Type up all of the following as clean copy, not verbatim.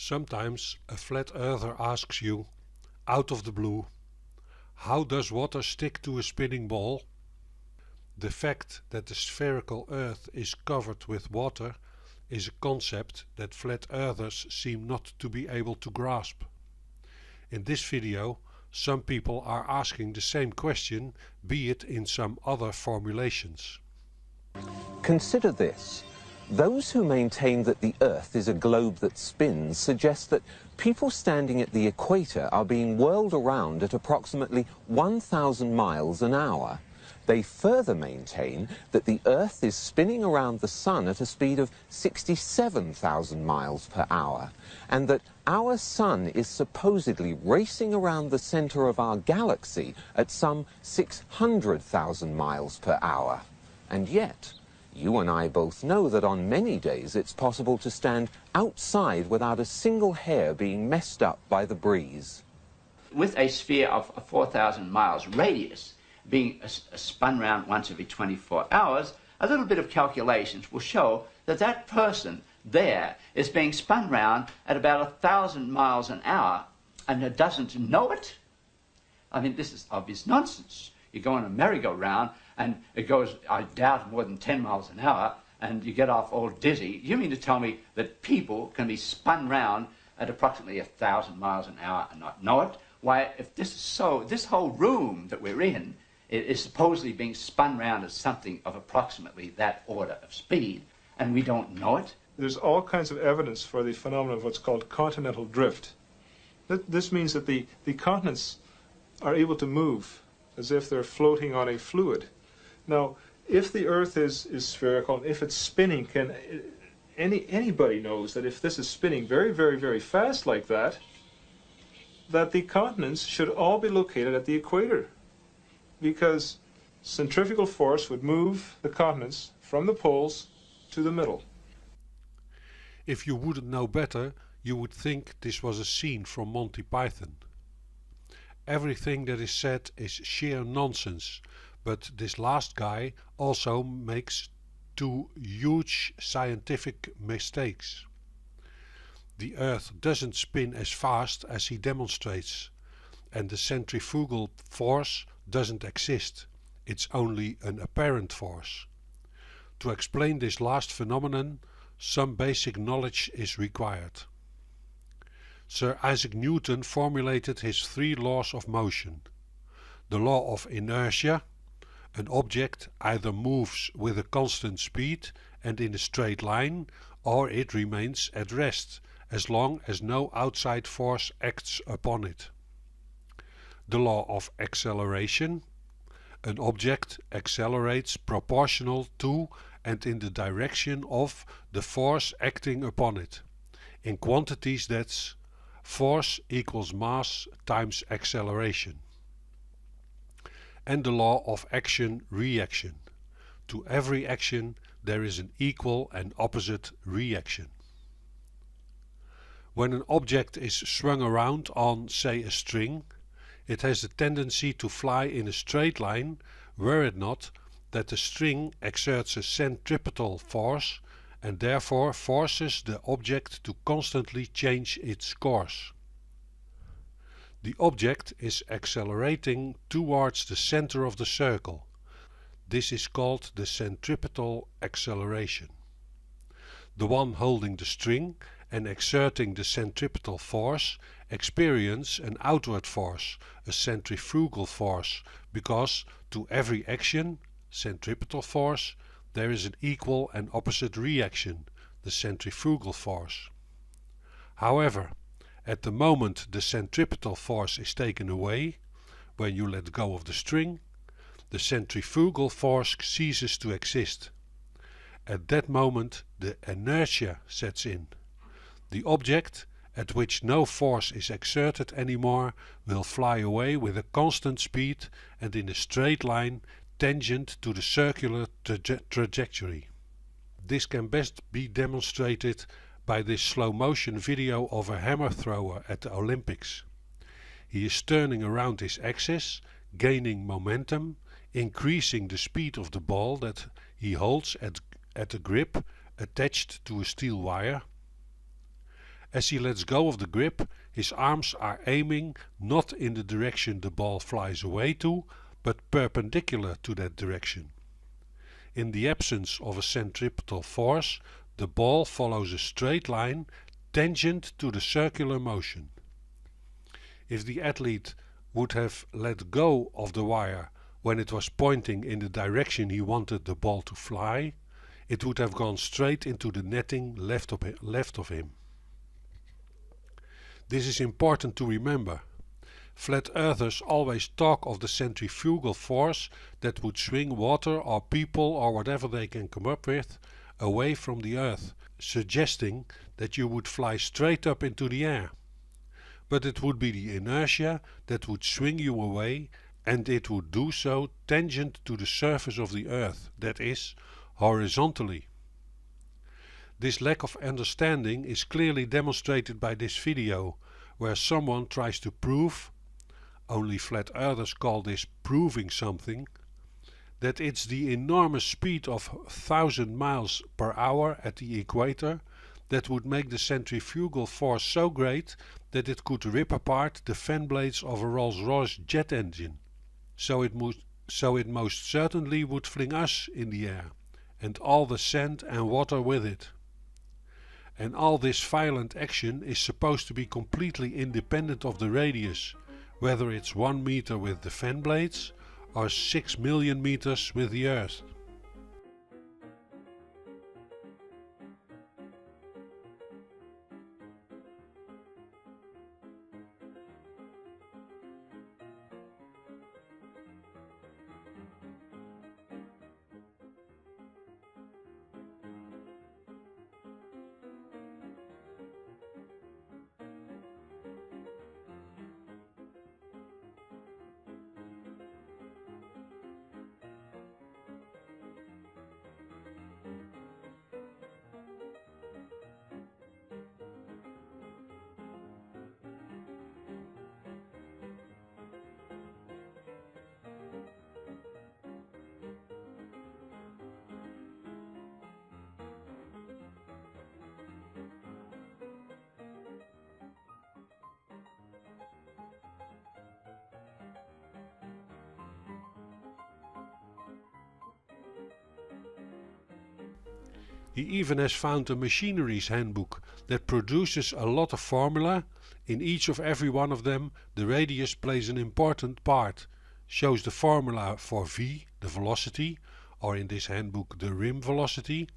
Sometimes a flat earther asks you, out of the blue, how does water stick to a spinning ball? The fact that the spherical earth is covered with water is a concept that flat earthers seem not to be able to grasp. In this video, some people are asking the same question, be it in some other formulations. Consider this. Those who maintain that the Earth is a globe that spins suggest that people standing at the equator are being whirled around at approximately 1,000 miles an hour. They further maintain that the Earth is spinning around the Sun at a speed of 67,000 miles per hour, and that our Sun is supposedly racing around the center of our galaxy at some 600,000 miles per hour. And yet, you and I both know that on many days it's possible to stand outside without a single hair being messed up by the breeze. With a sphere of 4,000 miles radius being spun round once every 24 hours, a little bit of calculations will show that that person there is being spun round at about 1,000 miles an hour and doesn't know it. I mean, this is obvious nonsense. You go on a merry-go-round and it goes, I doubt, more than 10 miles an hour, and you get off all dizzy. You mean to tell me that people can be spun round at approximately 1,000 miles an hour and not know it? Why, if this is so, this whole room that we're in is supposedly being spun round at something of approximately that order of speed, and we don't know it? There's all kinds of evidence for the phenomenon of what's called continental drift. This means that the continents are able to move as if they're floating on a fluid. Now, if the Earth is spherical, if it's spinning, anybody knows that if this is spinning very, very, very fast like that the continents should all be located at the equator, because centrifugal force would move the continents from the poles to the middle. If you wouldn't know better, you would think this was a scene from Monty Python. Everything that is said is sheer nonsense, but this last guy also makes two huge scientific mistakes. The Earth doesn't spin as fast as he demonstrates, and the centrifugal force doesn't exist. It's only an apparent force. To explain this last phenomenon, some basic knowledge is required. Sir Isaac Newton formulated his three laws of motion. The law of inertia: an object either moves with a constant speed and in a straight line, or it remains at rest as long as no outside force acts upon it. The law of acceleration: an object accelerates proportional to and in the direction of the force acting upon it. In quantities, that's force equals mass times acceleration. And the law of action-reaction: to every action there is an equal and opposite reaction. When an object is swung around on, say, a string, it has a tendency to fly in a straight line, were it not that the string exerts a centripetal force and therefore forces the object to constantly change its course. The object is accelerating towards the center of the circle. This is called the centripetal acceleration. The one holding the string and exerting the centripetal force experience an outward force, a centrifugal force, because to every action, centripetal force, there is an equal and opposite reaction, the centrifugal force. However, at the moment the centripetal force is taken away, when you let go of the string, the centrifugal force ceases to exist. At that moment the inertia sets in. The object, at which no force is exerted anymore, will fly away with a constant speed and in a straight line tangent to the circular trajectory. This can best be demonstrated by this slow motion video of a hammer thrower at the Olympics. He is turning around his axis, gaining momentum, increasing the speed of the ball that he holds at a grip attached to a steel wire, As he lets go of the grip, his arms are aiming not in the direction the ball flies away to, but perpendicular to that direction. In the absence of a centripetal force, the ball follows a straight line tangent to the circular motion. If the athlete would have let go of the wire when it was pointing in the direction he wanted the ball to fly, it would have gone straight into the netting left of him. This is important to remember. Flat earthers always talk of the centrifugal force that would swing water or people or whatever they can come up with away from the earth, suggesting that you would fly straight up into the air. But it would be the inertia that would swing you away, and it would do so tangent to the surface of the earth, that is, horizontally. This lack of understanding is clearly demonstrated by this video, where someone tries to prove, only flat earthers call this proving something, that it's the enormous speed of 1,000 miles per hour at the equator that would make the centrifugal force so great that it could rip apart the fan blades of a Rolls-Royce jet engine. So it most certainly would fling us in the air, and all the sand and water with it. And all this violent action is supposed to be completely independent of the radius, whether it's 1 meter with the fan blades or 6 million meters with the earth. He even has found a machinery's handbook that produces a lot of formula. In each of every one of them the radius plays an important part, shows the formula for v, the velocity, or in this handbook the rim velocity,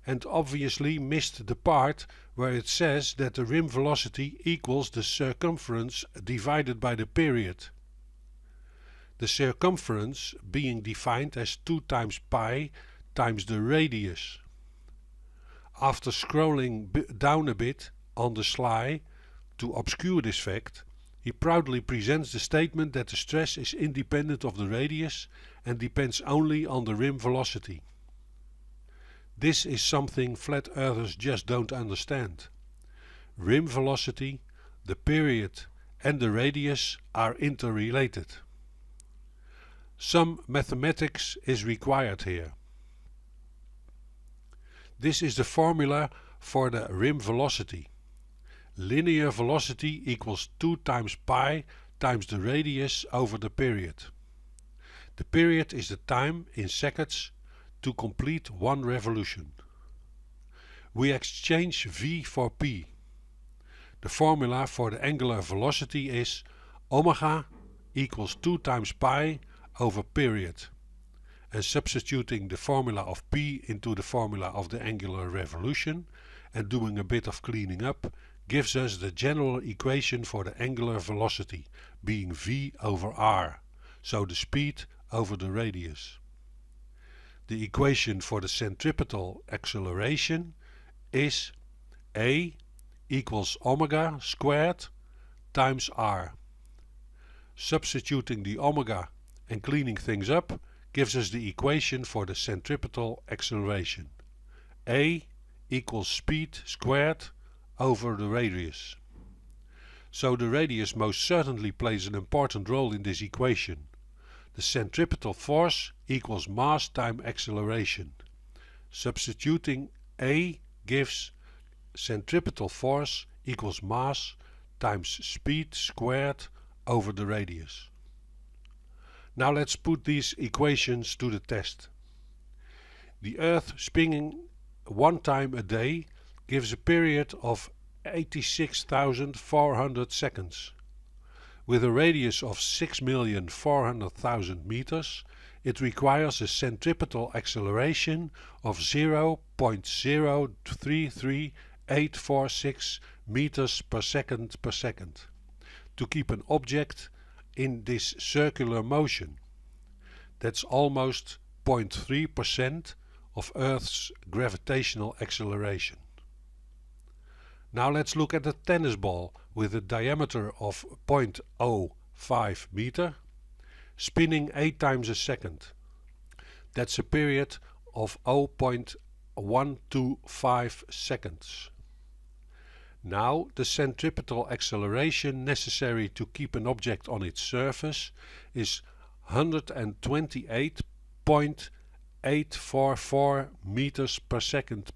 and obviously missed the part where it says that the rim velocity equals the circumference divided by the period. The circumference being defined as 2 times pi times the radius. After scrolling down a bit on the sly to obscure this fact, he proudly presents the statement that the stress is independent of the radius and depends only on the rim velocity. This is something flat earthers just don't understand. Rim velocity, the period and the radius are interrelated. Some mathematics is required here. This is the formula for the rim velocity. Linear velocity equals 2 times pi times the radius over the period. The period is the time in seconds to complete one revolution. We exchange v for p. The formula for the angular velocity is omega equals 2 times pi over period. And substituting the formula of p into the formula of the angular revolution and doing a bit of cleaning up gives us the general equation for the angular velocity, being v over r, so the speed over the radius. The equation for the centripetal acceleration is a equals omega squared times r. Substituting the omega and cleaning things up gives us the equation for the centripetal acceleration. A equals speed squared over the radius. So the radius most certainly plays an important role in this equation. The centripetal force equals mass times acceleration. Substituting A gives centripetal force equals mass times speed squared over the radius. Now let's put these equations to the test. The Earth spinning one time a day gives a period of 86,400 seconds. With a radius of 6,400,000 meters, it requires a centripetal acceleration of 0.033846 meters per second to keep an object in this circular motion. That's almost 0.3% of Earth's gravitational acceleration. Now let's look at a tennis ball with a diameter of 0.05 meter, spinning 8 times a second. That's a period of 0.125 seconds. Now the centripetal acceleration necessary to keep an object on its surface is 128.844 meters per second.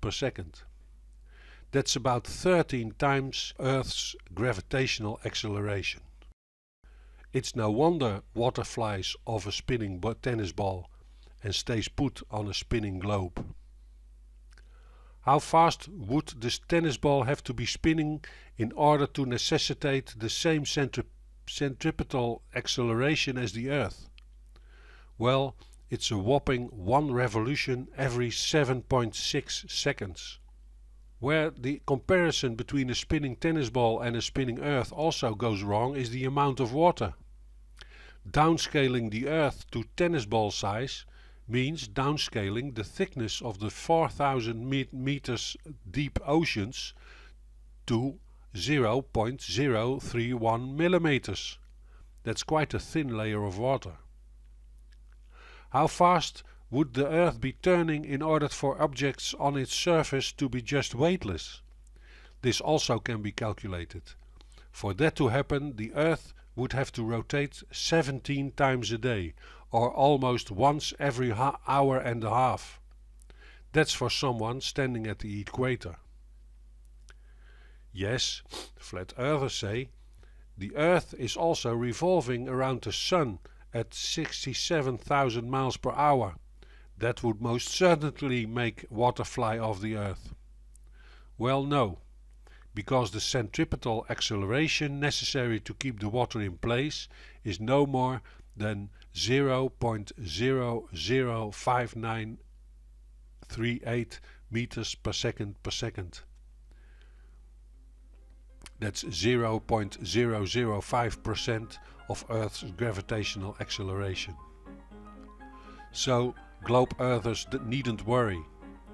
That's about 13 times Earth's gravitational acceleration. It's no wonder water flies off a spinning tennis ball and stays put on a spinning globe. How fast would this tennis ball have to be spinning in order to necessitate the same centripetal acceleration as the Earth? Well, it's a whopping 1 revolution every 7.6 seconds. Where the comparison between a spinning tennis ball and a spinning Earth also goes wrong is the amount of water. Downscaling the Earth to tennis ball size means downscaling the thickness of the 4,000 meters deep oceans to 0.031 millimeters. That's quite a thin layer of water. How fast would the Earth be turning in order for objects on its surface to be just weightless? This also can be calculated. For that to happen, the Earth would have to rotate 17 times a day, or almost once every hour and a half. That's for someone standing at the equator. Yes, flat earthers say, the Earth is also revolving around the Sun at 67,000 miles per hour. That would most certainly make water fly off the Earth. Well, no, because the centripetal acceleration necessary to keep the water in place is no more than 0.005938 meters per second. That's 0.005% of Earth's gravitational acceleration. So globe earthers needn't worry.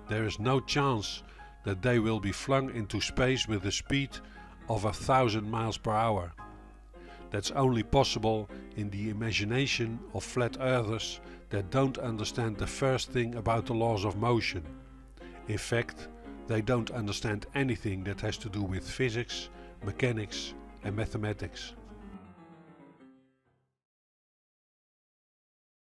There is no chance that they will be flung into space with a speed of 1,000 miles per hour. That's only possible in the imagination of flat earthers that don't understand the first thing about the laws of motion. In fact, they don't understand anything that has to do with physics, mechanics and mathematics.